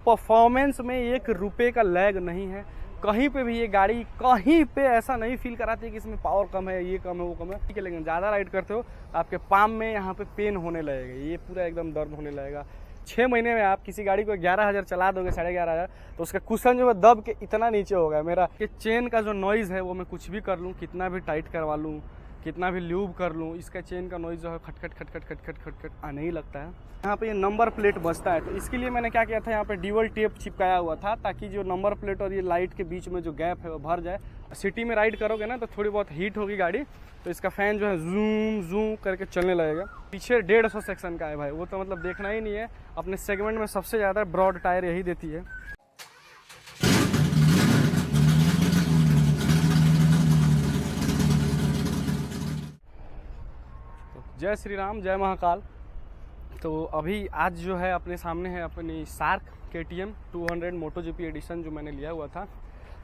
Performance में 1 रुपए का लैग नहीं है। कहीं पे भी ये गाड़ी कहीं पे ऐसा नहीं फील कराती है कि इसमें पावर कम है, ये कम है, वो कम है। ठीक है, लेकिन ज़्यादा राइड करते हो तो आपके पाम में यहाँ पे पेन होने लगेगा, ये पूरा एकदम दर्द होने लगेगा। 6 महीने में आप किसी गाड़ी को 11,000 चला दोगे, 11,500, तो उसका कुशन जो है दब के इतना नीचे होगा। मेरा कि चेन का जो नॉइज़ है वो मैं कुछ भी कर लूँ, कितना भी टाइट करवा लूँ, कितना भी ल्यूब कर लूँ, इसका चेन का नॉइज़ जो है खटखट खटखट खटखट खटखट आने ही लगता है। यहाँ पे ये नंबर प्लेट बजता है, तो इसके लिए मैंने क्या किया था, यहाँ पे डीवल टेप चिपकाया हुआ था ताकि जो नंबर प्लेट और ये लाइट के बीच में जो गैप है वो भर जाए। सिटी में राइड करोगे ना तो थोड़ी बहुत हीट होगी गाड़ी, तो इसका फ़ैन जो है जूम जूम करके चलने लगेगा। पीछे 150 सेक्शन का है भाई, वो तो मतलब देखना ही नहीं है। अपने सेगमेंट में सबसे ज़्यादा ब्रॉड टायर यही देती है। जय श्री राम, जय महाकाल। तो अभी आज जो है अपने सामने है अपनी शार्क KTM 200 MotoGP एडिशन जो मैंने लिया हुआ था।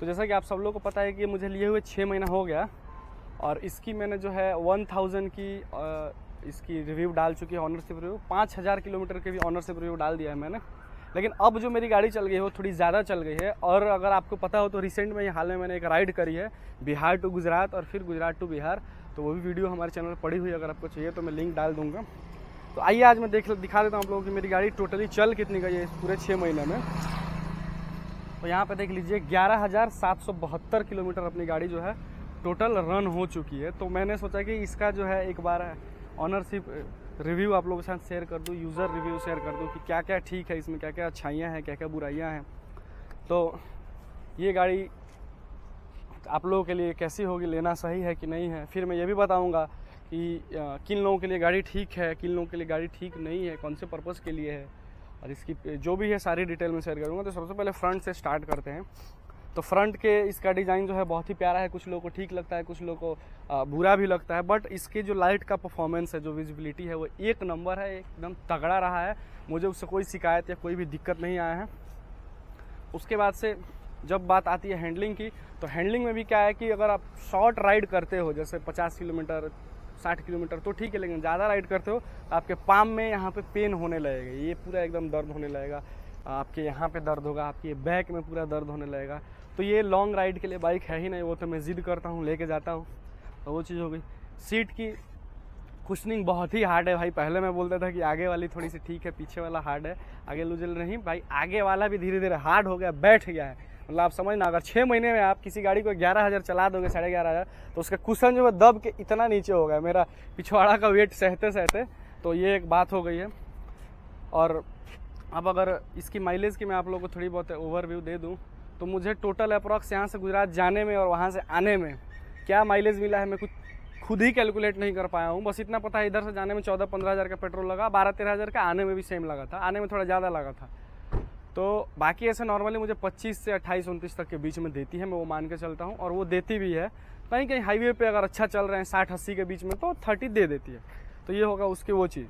तो जैसा कि आप सब लोगों को पता है कि मुझे लिए हुए 6 महीना हो गया और इसकी मैंने जो है 1000 की इसकी रिव्यू डाल चुकी है, ऑनरशिप रिव्यू। 5000 किलोमीटर के भी ऑनरशिप रिव्यू डाल दिया है मैंने। लेकिन अब जो मेरी गाड़ी चल गई है वो थोड़ी ज़्यादा चल गई है। और अगर आपको पता हो तो रिसेंट में हाल में मैंने एक राइड करी है बिहार टू गुजरात और फिर गुजरात टू बिहार, तो वो भी वीडियो हमारे चैनल पर पड़ी हुई है, अगर आपको चाहिए तो मैं लिंक डाल दूंगा। तो आइए आज मैं दिखा देता हूँ आप लोगों की मेरी गाड़ी टोटली चल कितनी गई है इस पूरे 6 महीने में। तो यहाँ पे देख लीजिए 11,772 किलोमीटर अपनी गाड़ी जो है टोटल रन हो चुकी है। तो मैंने सोचा कि इसका जो है एक बार ऑनरशिप रिव्यू आप लोगों के साथ शेयर कर दूँ, यूज़र रिव्यू शेयर कर दूँ कि क्या क्या ठीक है इसमें, क्या क्या अच्छाइयाँ हैं, क्या क्या बुराइयाँ हैं। तो ये गाड़ी आप लोगों के लिए कैसी होगी, लेना सही है कि नहीं है। फिर मैं ये भी बताऊंगा कि किन लोगों के लिए गाड़ी ठीक है, किन लोगों के लिए गाड़ी ठीक नहीं है, कौन से पर्पज़ के लिए है, और इसकी जो भी है सारी डिटेल में शेयर करूंगा। तो सबसे पहले फ्रंट से स्टार्ट करते हैं। तो फ्रंट के इसका डिज़ाइन जो है बहुत ही प्यारा है, कुछ लोगों को ठीक लगता है, कुछ लोगों को बुरा भी लगता है। बट इसके जो लाइट का परफॉर्मेंस है, जो विजिबिलिटी है वो 1 नंबर है, एकदम तगड़ा रहा है। मुझे उससे कोई शिकायत या कोई भी दिक्कत नहीं आया है। उसके बाद से जब बात आती है हैंडलिंग की, तो हैंडलिंग में भी क्या है कि अगर आप शॉर्ट राइड करते हो जैसे 50 किलोमीटर 60 किलोमीटर तो ठीक है, लेकिन ज़्यादा राइड करते हो तो आपके पाम में यहाँ पे पेन होने लगेगा, ये पूरा एकदम दर्द होने लगेगा। आपके यहाँ पे दर्द होगा, आपके बैक में पूरा दर्द होने लगेगा। तो ये लॉन्ग राइड के लिए बाइक है ही नहीं, वो तो मैं ज़िद करता हूँ लेके जाता हूँ, तो वो चीज़ हो गई। सीट की कुशनिंग बहुत ही हार्ड है भाई। पहले मैं बोलता था कि आगे वाली थोड़ी सी ठीक है, पीछे वाला हार्ड है, आगे लूजल नहीं भाई, आगे वाला भी धीरे धीरे हार्ड हो गया, बैठ गया है। मतलब आप समझना, अगर 6 महीने में आप किसी गाड़ी को 11,000 चला दोगे, 11,500, तो उसका कुशन जो है दब के इतना नीचे होगा, मेरा पिछवाड़ा का वेट सहते सहते। तो ये एक बात हो गई है। और अब अगर इसकी माइलेज की मैं आप लोगों को थोड़ी बहुत ओवरव्यू दे दूँ तो मुझे टोटल अप्रॉक्स यहाँ से गुजरात जाने में और वहाँ से आने में क्या माइलेज मिला है मैं खुद ही कैलकुलेट नहीं कर पाया हूँ। बस इतना पता है इधर से जाने में 14-15 हज़ार का पेट्रोल लगा, 12-13 हज़ार का आने में भी सेम लगा था, आने में थोड़ा ज़्यादा लगा था। तो बाकी ऐसे नॉर्मली मुझे 25 से 28-29 तक के बीच में देती है, मैं वो मान के चलता हूँ, और वो देती भी है। कहीं कहीं हाईवे पे अगर अच्छा चल रहे हैं 60-80 के बीच में तो 30 दे देती है। तो ये होगा उसकी वो चीज़।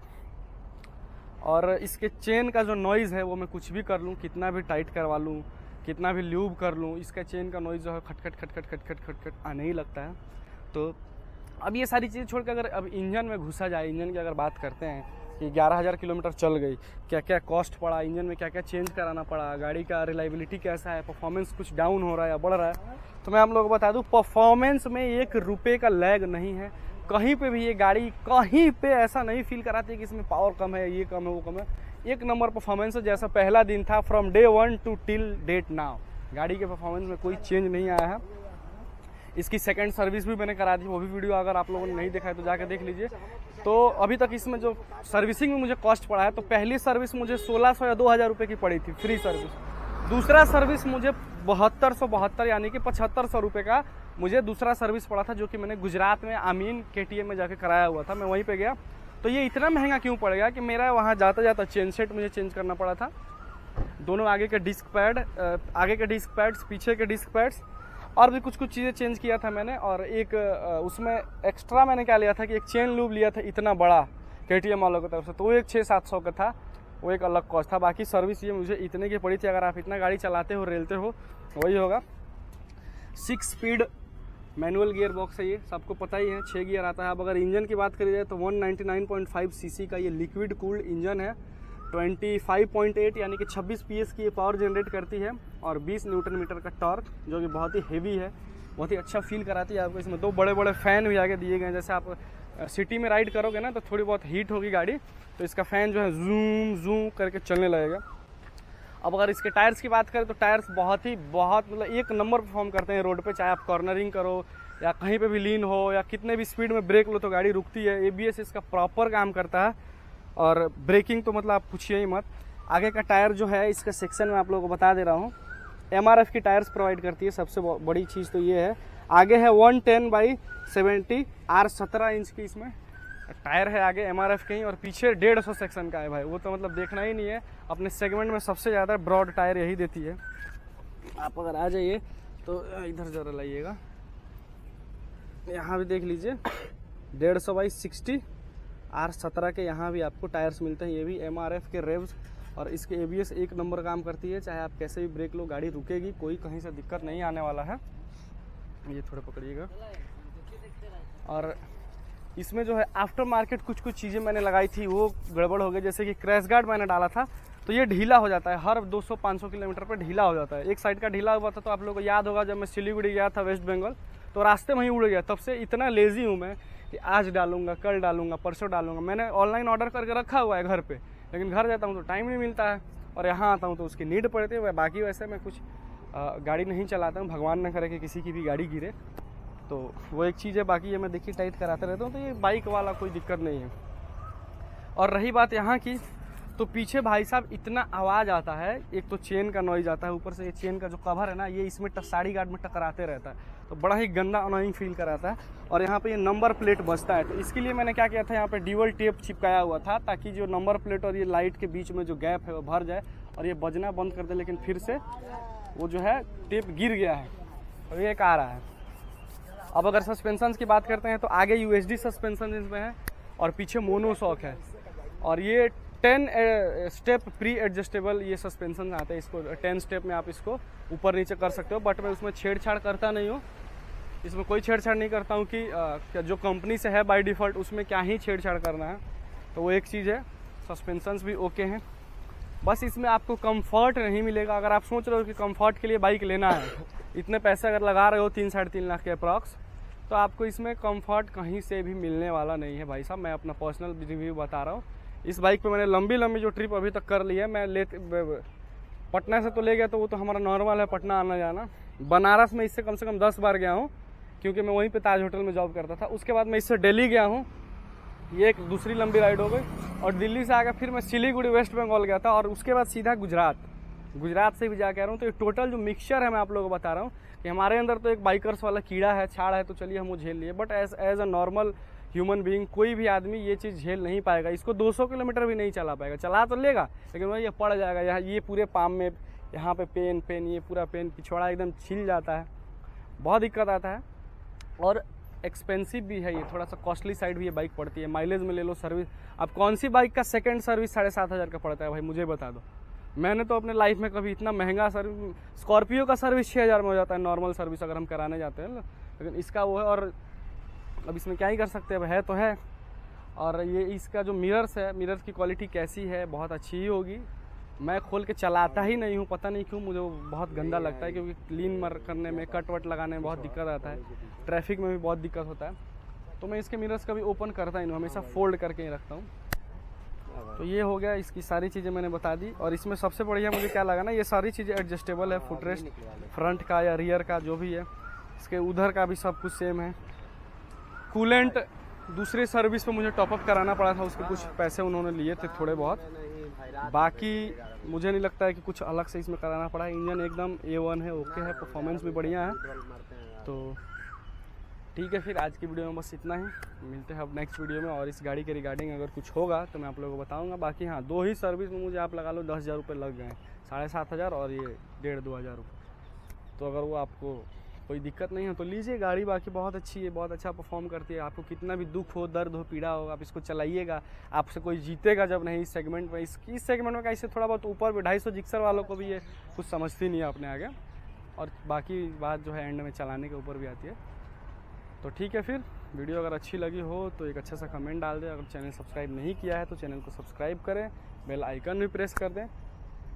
और इसके चेन का जो नॉइज़ है वो मैं कुछ भी कर लूँ, कितना भी टाइट करवा लूँ, कितना भी ल्यूब कर लूँ, इसका चेन का नॉइज़ जो है खटखट खटखट खटखट खटखट आने ही लगता है। तो अब ये सारी चीज़ें छोड़ कर अगर अब इंजन में घुसा जाए, इंजन की अगर बात करते हैं कि 11,000 किलोमीटर चल गई, क्या क्या कॉस्ट पड़ा, इंजन में क्या क्या चेंज कराना पड़ा, गाड़ी का रिलायबिलिटी कैसा है, परफॉर्मेंस कुछ डाउन हो रहा है या बढ़ रहा है, तो मैं आप लोगों को बता दूं परफॉर्मेंस में 1 रुपए का लैग नहीं है। कहीं पे भी ये गाड़ी कहीं पे ऐसा नहीं फील कराती है कि इसमें पावर कम है, ये कम है, वो कम है। 1 नंबर परफॉर्मेंस है, जैसा पहला दिन था from day 1 to till date now. गाड़ी के परफॉर्मेंस में कोई चेंज नहीं आया है। इसकी सेकंड सर्विस भी मैंने करा दी, वो भी वीडियो अगर आप लोगों ने नहीं देखा है तो जाकर देख लीजिए। तो अभी तक इसमें जो सर्विसिंग में मुझे कॉस्ट पड़ा है, तो पहली सर्विस मुझे 1600 या 2000 रुपये की पड़ी थी, फ्री सर्विस। दूसरा सर्विस मुझे 7272 यानी कि 7500 रुपये का मुझे दूसरा सर्विस पड़ा था, जो कि मैंने गुजरात में आमीन KTM में जाके कराया हुआ था। मैं वहीं पे गया। तो ये इतना महंगा क्यों पड़ गया कि मेरा वहाँ जाता जाता चेन सेट मुझे चेंज करना पड़ा था, दोनों आगे के डिस्क पैड, आगे के डिस्क पैड्स, पीछे के डिस्क पैड्स, और भी कुछ चीज़ें चेंज किया था मैंने। और एक उसमें एक्स्ट्रा मैंने क्या लिया था कि एक चेन लूब लिया था इतना बड़ा KTM वालों की तरफ से, तो वो एक 600-700 का था, वो एक अलग कॉस्ट था। बाकी सर्विस ये मुझे इतने की पड़ी थी। अगर आप इतना गाड़ी चलाते हो, रेलते हो, वही होगा। 6 स्पीड मैनुअल गियर बॉक्स है, ये सबको पता ही है, 6 गियर आता है। अब अगर इंजन की बात करी जाए तो 199.5 सीसी का ये लिक्विड कूल्ड इंजन है, 25.8 यानी कि 26 PS की ये पावर जनरेट करती है और 20 न्यूटन मीटर का टॉर्क, जो कि बहुत ही हेवी है, बहुत ही अच्छा फील कराती है आपको। इसमें 2 बड़े बड़े फ़ैन भी आगे दिए गए हैं। जैसे आप सिटी में राइड करोगे ना तो थोड़ी बहुत हीट होगी गाड़ी, तो इसका फ़ैन जो है जूम जूम करके चलने लगेगा। अब अगर इसके टायर्स की बात करें तो टायर्स बहुत मतलब एक नंबर परफॉर्म करते हैं रोड पे, चाहे आप कॉर्नरिंग करो या कहीं पे भी लीन हो या कितने भी स्पीड में ब्रेक लो तो गाड़ी रुकती है। ABS इसका प्रॉपर काम करता है और ब्रेकिंग तो मतलब आप पूछिए ही मत। आगे का टायर जो है इसका सेक्शन में आप लोगों को बता दे रहा हूँ, MRF की टायर्स प्रोवाइड करती है। सबसे बड़ी चीज़ तो ये है। आगे है 110/70 R17 इंच की इसमें टायर है आगे MRF के ही, और पीछे 150 सेक्शन का है भाई, वो तो मतलब देखना ही नहीं है। अपने सेगमेंट में सबसे ज़्यादा ब्रॉड टायर यही देती है। आप अगर आ जाइए तो इधर जरा लाइएगा, यहाँ भी देख लीजिए 150/60 R17 के यहाँ भी आपको टायर्स मिलते हैं। ये भी MRF के रेव्स, और इसके ABS एक नंबर काम करती है। चाहे आप कैसे भी ब्रेक लो गाड़ी रुकेगी, कोई कहीं से दिक्कत नहीं आने वाला है। ये थोड़ा पकड़िएगा। और इसमें जो है आफ्टर मार्केट कुछ चीज़ें मैंने लगाई थी वो गड़बड़ हो गई। जैसे कि क्रैश गार्ड मैंने डाला था तो ये ढीला हो जाता है, हर 200-500 किलोमीटर पर ढीला हो जाता है। एक साइड का ढीला हुआ था, तो आप लोगों को याद होगा जब मैं सिलीगुड़ी गया था वेस्ट बंगाल, तो रास्ते में ही उड़ गया। तब से इतना लेज़ी हूँ मैं कि आज डालूंगा, कल डालूंगा, परसों डालूंगा। मैंने ऑनलाइन ऑर्डर करके रखा हुआ है घर पे, लेकिन घर जाता हूँ तो टाइम नहीं मिलता है, और यहाँ आता हूँ तो उसकी नीड पड़ती है। बाकी वैसे मैं कुछ गाड़ी नहीं चलाता हूँ, भगवान न करे कि किसी की भी गाड़ी गिरे, तो वो एक चीज़ है। बाकी ये मैं देखिए टाइट कराते रहता हूँ, तो ये बाइक वाला कोई दिक्कत नहीं है। और रही बात यहाँ की, तो पीछे भाई साहब इतना आवाज़ आता है। एक तो चेन का नॉइज़ आता है, ऊपर से ये चेन का जो कवर है ना, ये इसमें साड़ी गार्ड में टकराते रहता है, तो बड़ा ही गंदा अनोइंग फील कराता है। और यहाँ पे ये नंबर प्लेट बजता है, तो इसके लिए मैंने क्या किया था, यहाँ पे ड्यूअल टेप चिपकाया हुआ था, ताकि जो नंबर प्लेट और ये लाइट के बीच में जो गैप है वो भर जाए और ये बजना बंद कर दे। लेकिन फिर से वो जो है टेप गिर गया है और ये आ रहा है। अब अगर सस्पेंशन की बात करते हैं तो आगे USD सस्पेंशन इसमें है और पीछे मोनोशॉक है, और ये 10 स्टेप प्री एडजस्टेबल ये सस्पेंशन आते हैं। इसको 10 स्टेप में आप इसको ऊपर नीचे कर सकते हो, बट मैं उसमें छेड़छाड़ करता नहीं हूँ। इसमें कोई छेड़छाड़ नहीं करता हूँ कि जो कंपनी से है बाय डिफ़ॉल्ट उसमें क्या ही छेड़छाड़ करना है, तो वो एक चीज़ है। सस्पेंशंस भी ओके हैं, बस इसमें आपको कंफर्ट नहीं मिलेगा। अगर आप सोच रहे हो कि कंफर्ट के लिए बाइक लेना है, इतने पैसे अगर लगा रहे हो 3-3.5 लाख के अप्रॉक्स, तो आपको इसमें कंफर्ट कहीं से भी मिलने वाला नहीं है भाई साहब। मैं अपना पर्सनल रिव्यू बता रहा हूँ। इस बाइक पे मैंने लंबी जो ट्रिप अभी तक कर ली है। मैं पटना से तो ले गया, तो वो तो हमारा नॉर्मल है पटना आना जाना। बनारस में इससे कम से कम 10 बार गया हूँ, क्योंकि मैं वहीं पे ताज होटल में जॉब करता था। उसके बाद मैं इससे दिल्ली गया हूँ, ये एक दूसरी लंबी राइड हो गई। और दिल्ली से आकर फिर मैं सिलीगुड़ी वेस्ट बंगाल गया था, और उसके बाद सीधा गुजरात से भी जाके आ रहा हूँ। तो ये टोटल जो मिक्सचर है मैं आप लोगों को बता रहा हूँ कि हमारे अंदर तो एक बाइकर्स वाला कीड़ा है, छाड़ है, तो चलिए हम वो झेल लिए। But as a normal human being कोई भी आदमी ये चीज़ झेल नहीं पाएगा। इसको 200 किलोमीटर भी नहीं चला पाएगा। चला तो लेगा, लेकिन वह ये पड़ जाएगा। यहाँ ये पूरे पाम में, यहाँ पे पेन ये पूरा पेन, पिछवाड़ा एकदम छिल जाता है, बहुत दिक्कत आता है। और एक्सपेंसिव भी है ये, थोड़ा सा कॉस्टली साइड भी ये बाइक पड़ती है। माइलेज में ले लो, सर्विस, अब कौन सी बाइक का सेकंड सर्विस 7,500 का पड़ता है भाई, मुझे बता दो। मैंने तो अपने लाइफ में कभी इतना महंगा सर्विस, स्कॉर्पियो का सर्विस 6,000 में हो जाता है नॉर्मल सर्विस अगर हम कराने जाते हैं, लेकिन इसका वो है। और अब इसमें क्या ही कर सकते हैं, अब है तो है। और ये इसका जो मिरर्स है, मिरर्स की क्वालिटी कैसी है, बहुत अच्छी ही होगी। मैं खोल के चलाता ही नहीं हूँ, पता नहीं क्यों, मुझे वो बहुत गंदा लगता है, क्योंकि लीन मर करने में, कट वट लगाने में बहुत दिक्कत आता है, ट्रैफिक में भी बहुत दिक्कत होता है। तो मैं इसके मिरर्स कभी ओपन करता ही नहीं, हमेशा फोल्ड करके ही रखता हूँ। तो ये हो गया, इसकी सारी चीज़ें मैंने बता दी। और इसमें सबसे बढ़िया मुझे क्या लगा ना, ये सारी चीज़ें एडजस्टेबल है, फुटरेस्ट फ्रंट का या रियर का जो भी है, इसके उधर का भी सब कुछ सेम है। कूलेंट दूसरे सर्विस पे मुझे टॉपअप कराना पड़ा था, उसके कुछ पैसे उन्होंने लिए थे थोड़े बहुत, बाकी मुझे नहीं लगता है कि कुछ अलग से इसमें कराना पड़ा है। इंजन एकदम A1 है, ओके है, परफॉर्मेंस भी बढ़िया है। तो ठीक है, फिर आज की वीडियो में बस इतना ही, मिलते हैं अब नेक्स्ट वीडियो में। और इस गाड़ी के रिगार्डिंग अगर कुछ होगा तो मैं आप लोगों को बताऊंगा। बाकी हाँ, 2 ही सर्विस में मुझे आप लगा लो 10,000 रुपये लग गए, 7,500 और ये 1,500-2,000 रुपये। तो अगर वो आपको कोई दिक्कत नहीं है तो लीजिए गाड़ी। बाकी बहुत अच्छी है, बहुत अच्छा परफॉर्म करती है। आपको कितना भी दुख हो, दर्द हो, पीड़ा हो, आप इसको चलाइएगा, आपसे कोई जीतेगा जब नहीं इस सेगमेंट में। इस सेगमेंट में कैसे थोड़ा बहुत ऊपर भी 250 जिक्सर वालों को भी ये कुछ समझती नहीं है अपने आगे, और बाकी बात जो है एंड में चलाने के ऊपर भी आती है। तो ठीक है, फिर वीडियो अगर अच्छी लगी हो तो एक अच्छा सा कमेंट डाल दें। अगर चैनल सब्सक्राइब नहीं किया है तो चैनल को सब्सक्राइब करें, बेल आइकन भी प्रेस कर दें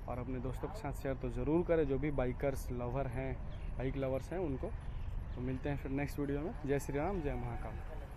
और अपने दोस्तों के साथ शेयर तो ज़रूर करें, जो भी बाइकर्स लवर हैं, बाइक लवर्स हैं उनको। तो मिलते हैं फिर नेक्स्ट वीडियो में। जय श्री राम, जय महाकाल।